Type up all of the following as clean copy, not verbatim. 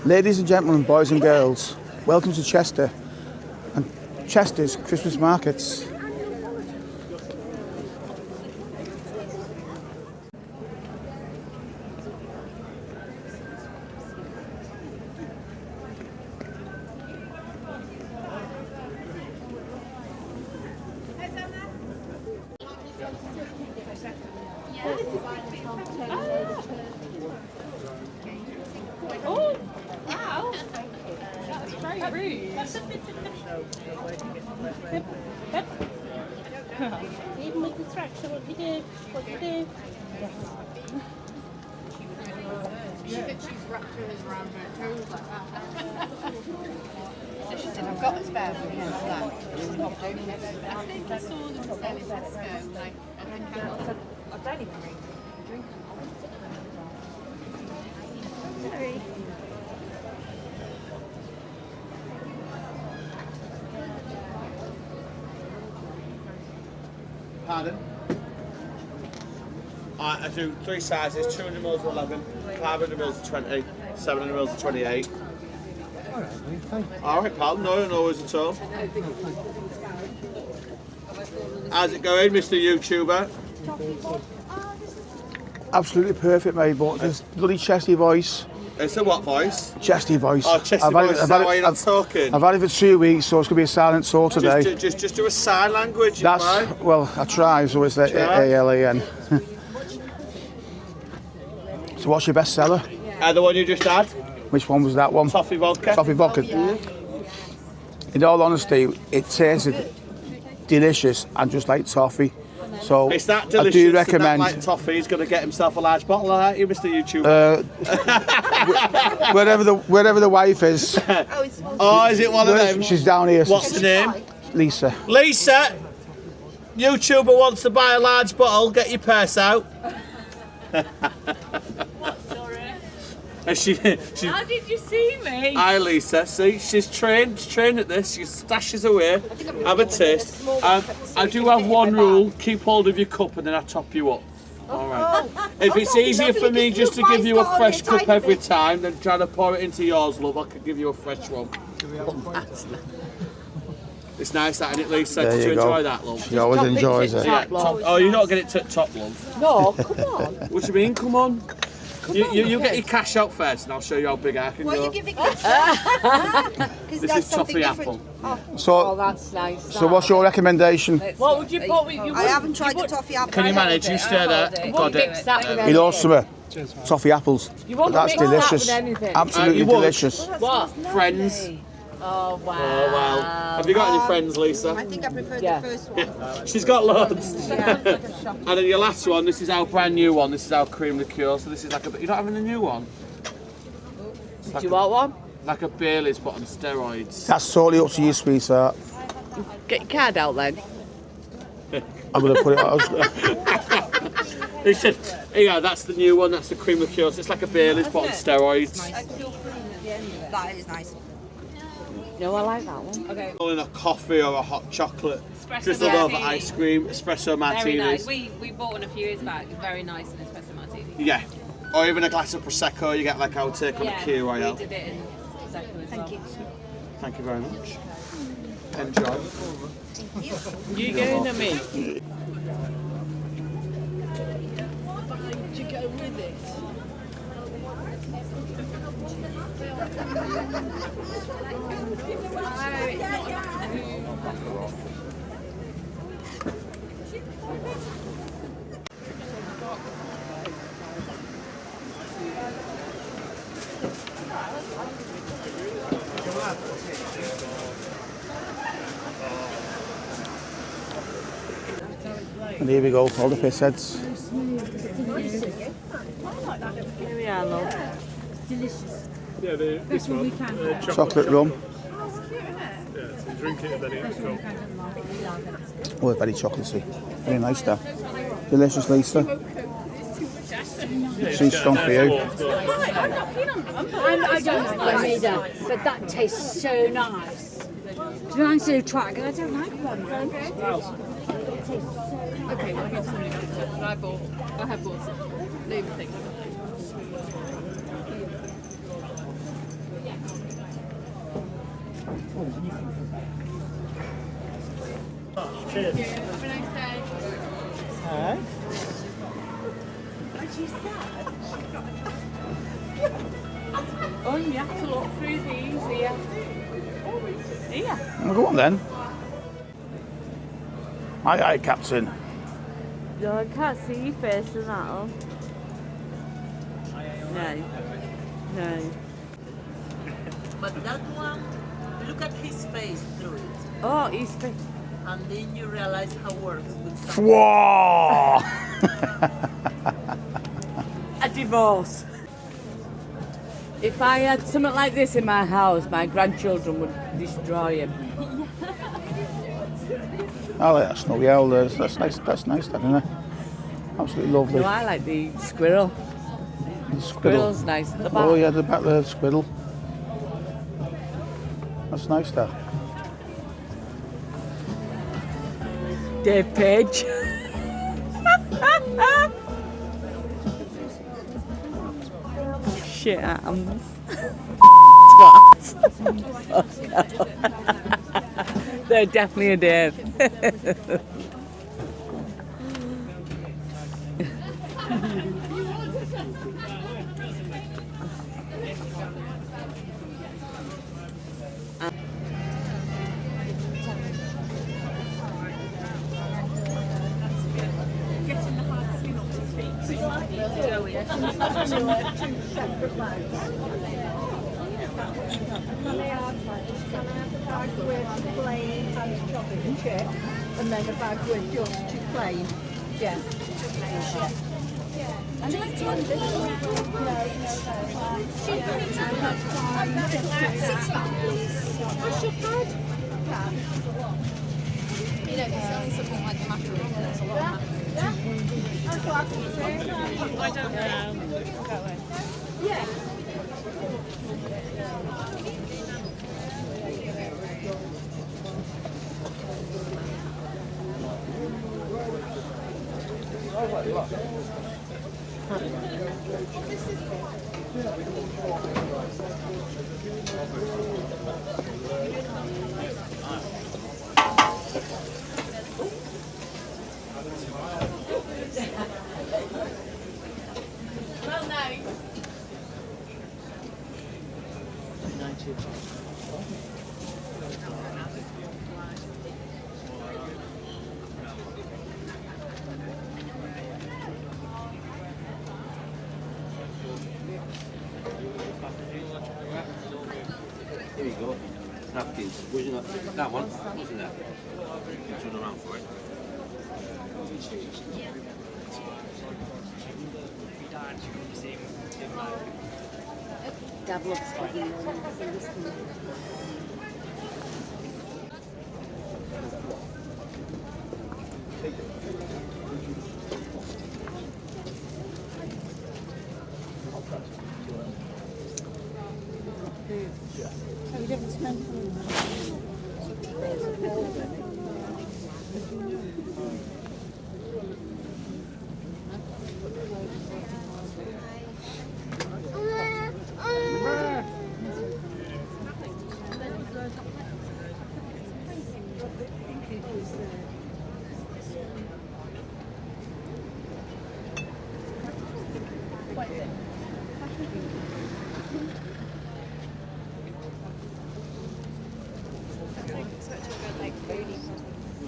Ladies and gentlemen, boys and girls, welcome to Chester and Chester's Christmas markets. Oh, wow. That's very rude. Even with distraction, what do you do? What do you do? Yes. She thinks she's wrapped hers around her toes like that. So she said, I've got a spare one, yeah, like that. She's not doing it. I think I saw them selling Tesco, like, at the counter. I don't even drink. Sorry. Pardon? I do 3 sizes, 200 mils are 11, 500 mils are 20, 700 mils are 28. Alright pal, no worries at all. How's it going, Mr. YouTuber? Absolutely perfect, mate, but this bloody chesty voice. It's a what voice? Chesty voice. Oh, chesty voice, is that why you're not talking? I've had it for 2 weeks, so it's going to be a silent tour today. Just do a sign language. That's, well, I try, so it's the A-L-A-N. So what's your best seller? The one you just had? Which one was that one? Toffee vodka. Toffee vodka. In all honesty, it tasted delicious and just like toffee. So it's that delicious. I do recommend. That like toffee, he's going to get himself a large bottle of that, you, Mr. YouTuber. Wherever the wife is. Oh, is it one of them? She's down here. What's the name? Lisa. Lisa, YouTuber wants to buy a large bottle. Get your purse out. What, sorry? She, How did you see me? Hi Lisa, see, she's trained at this, she stashes away, have a taste. I do have one rule, keep hold of your cup and then I top you up. Alright. If it's easier for me just to give you a fresh cup every time than trying to pour it into yours, love, I could give you a fresh one. It's nice that, isn't it, Lisa? Did you enjoy that, love? She always enjoys it. Yeah, oh, you don't get it to top, love? No, come on. What do you mean, come on? You get your cash out first and I'll show you how big I can go. What are you giving us? This is toffee apple. So, that's nice. so what's your recommendation? What would you put? I haven't tried the toffee apple. Can you manage? You stay there. Got it. You know something? Toffee apples. That's delicious. Absolutely delicious. What? Friends. Oh, wow. Oh, well. Have you got any friends, Lisa? I think I prefer the first one. She's got loads. And then your last one, this is our brand new one. This is our cream liqueur. So this is like a... You're not having a new one? Do you want one? Like a Bailey's, but on steroids. That's totally up to you, sweetheart. Get your card out then. I'm going to put it out. Listen, yeah, that's the new one. That's the cream liqueur. So it's like a Bailey's, but on steroids. That is nice. No, I like that one. Okay. In a coffee or a hot chocolate. Espresso Drizzled over martini. ice cream, espresso martinis. Very nice. We bought one a few years back. Very nice in espresso martini. Yeah. Or even a glass of Prosecco, you get like our take on a Key Royale. we did it in Prosecco as well. Thank you very much. Enjoy. You going to me? To go with it. And here we go, all the piss heads. Here we are, love. Yeah, this one. Chocolate rum. Yeah, so you drink it and then it's cold. Oh, very chocolatey. Very nice stuff. Delicious, Lisa. Too strong for you. I don't like them either, but that tastes so nice. Do you want to try? Because I don't like them. Okay, we'll get something else. But I have bought some. Leave a thing. Have a nice day. Oh, you have to look through these here. Here. Well, go on then. Aye, Captain. No, I can't see your face in that one. No. No. But that one, look at his face through it. Oh, his face. And then you realize how it works with some. Whoa! A divorce. If I had something like this in my house, my grandchildren would destroy him. I like that snowy owl. That's nice. That's nice, that, isn't it? Absolutely lovely. No, I like the squirrel. The Squirrel's nice at the back. Oh yeah, the back there, the squirrel. That's nice, that. Dave Page. Shit happens. Twat. They're definitely a Dave. And then a bag with just two plain. Yeah. And it's You know, if you're selling something like macaroni, that's a lot of macaroni. I don't know. Yeah. Well, no. Here you go. Napkins. Wasn't that one? Wasn't that? Turn around for it. Dad loves getting So we don't spend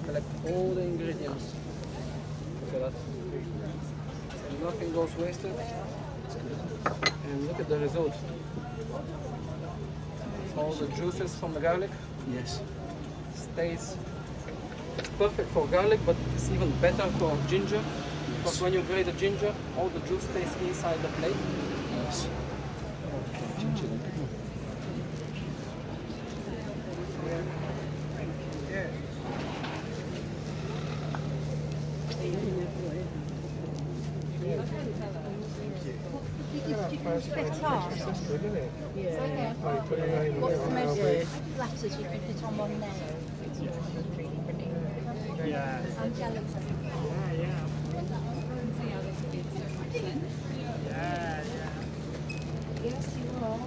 Collect all the ingredients. Look at that. Nothing goes wasted. And look at the result. All the juices from the garlic. Yes. Stays. It's perfect for garlic, but it's even better for ginger. Because when you grate the ginger, all the juice stays inside the plate. Yes. What's the most letters you can fit on one nail? Yeah. I'm jealous. Yes, you are.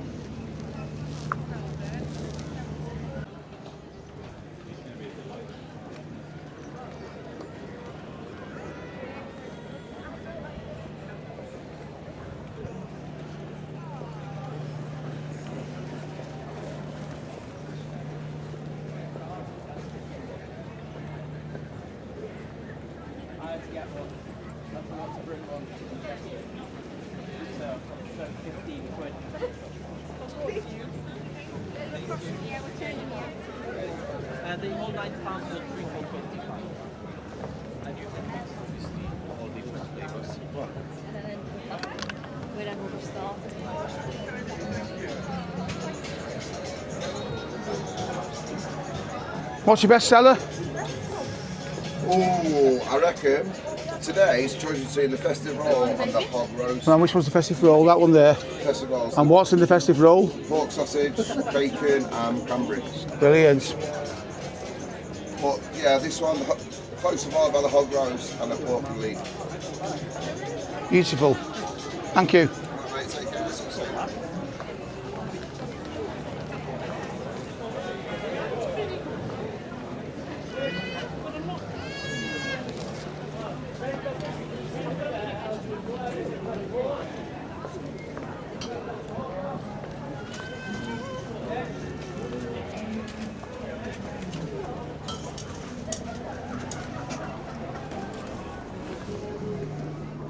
The whole £9 or 3 for 25. And you can mix obviously all different flavors. Wherever we start. What's your best seller? Oh, I reckon today's choice between the festive roll and the hog roast. And which one's the festive roll? That one there. Festive rolls. And what's in the festive roll? Pork sausage, bacon, and cranberry. Brilliant. But yeah, this one close followed by the hog roast and the pork and leek. Beautiful. Thank you. Right, mate, take care. See you soon.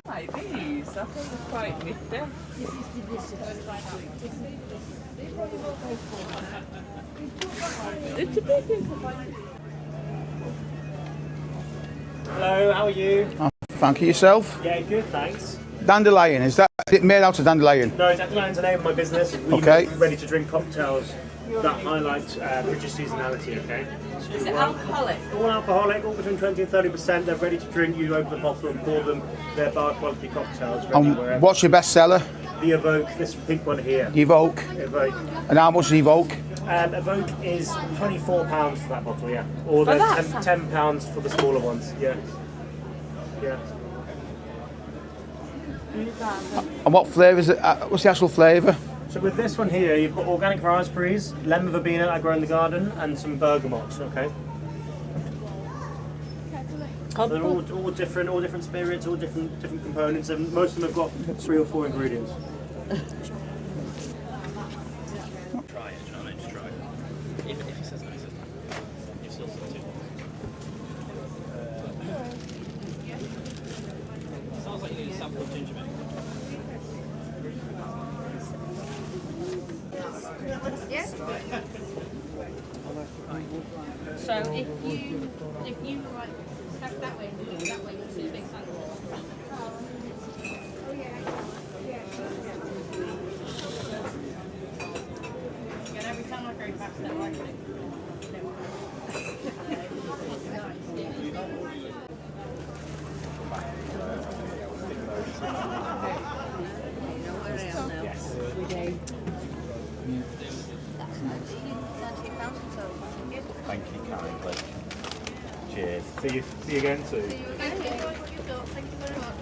Like these, I think it's quite nifty. It's a bit interesting. Hello, how are you? Thank you. Yourself? Yeah, good, thanks. Dandelion, is it made out of dandelion? No, Dandelion's the name of my business. We Okay. make ready-to-drink cocktails that highlight British seasonality, okay? So Is it alcoholic? All alcoholic, all between 20 and 30%. They're ready to drink. You open the bottle and pour them. They're bar-quality cocktails, ready wherever. What's your best seller? The Evoke, this pink one here. The Evoke. Evoke. And how much is Evoke? Evoke is £24 for that bottle, yeah. Or they're £10 for the smaller ones, yeah. Yeah. And what flavour is it? What's the actual flavour? So with this one here, you've got organic raspberries, lemon verbena I grow in the garden, and some bergamot, okay? So they're all different spirits, all different components, and most of them have got 3 or 4 ingredients. Try it, do you know what I mean? Just try it. Even if he says no, he says no. You still say it. Sounds like you need a sample of ginger, mate. Yes. So if you like step that way and look that way, you'll see a big sign. And every time I go past that light, Thank you kindly. Cheers. See you again soon. Thank you very much.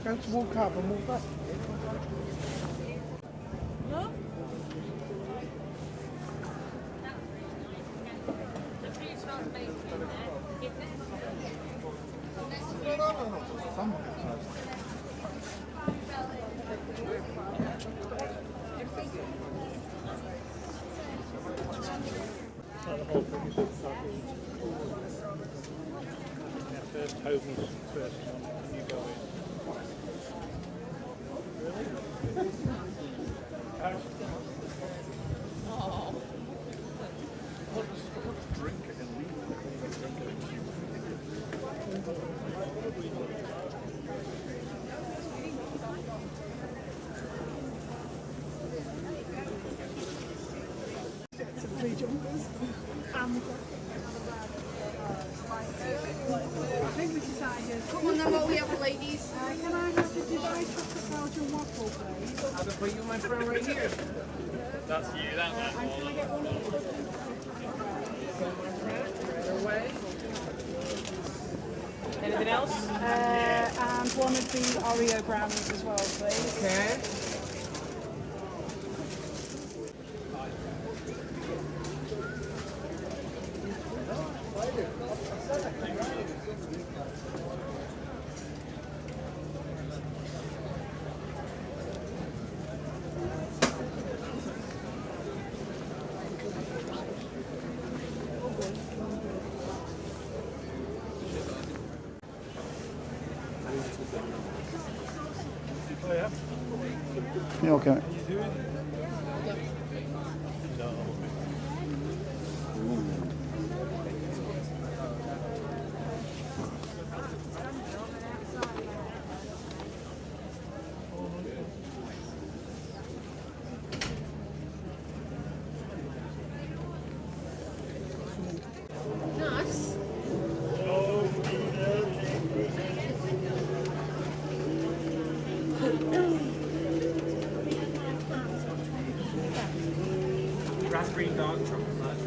Go to walk up and walk back. No? First Hogan's first one, you go in. Come on then, what we have, ladies? Can I have the Dubai chocolate Belgian waffle, please? I'm going to put you my friend right here. That's you, that one. Can I get one of Anything else? And one of the Oreo brownies as well, please. Okay. Oh yeah? Yeah, okay. Nice. Raspberry and dark chocolate.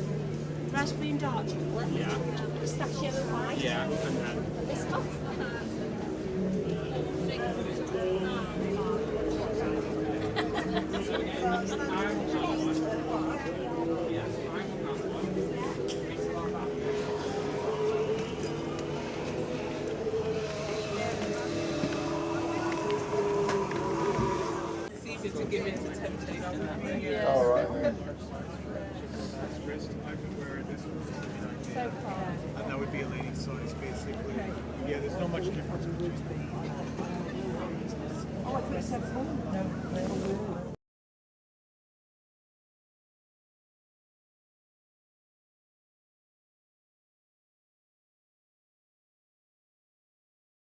Raspberry and dark chocolate. Yeah. Pistachio and white. Yeah, and then This stuff. It's easy to give in to temptation that way. All right. Wrist, I could wear this one. And that would be a lady size basically. Yeah, there's not much difference between them. Oh, I thought you said full. No.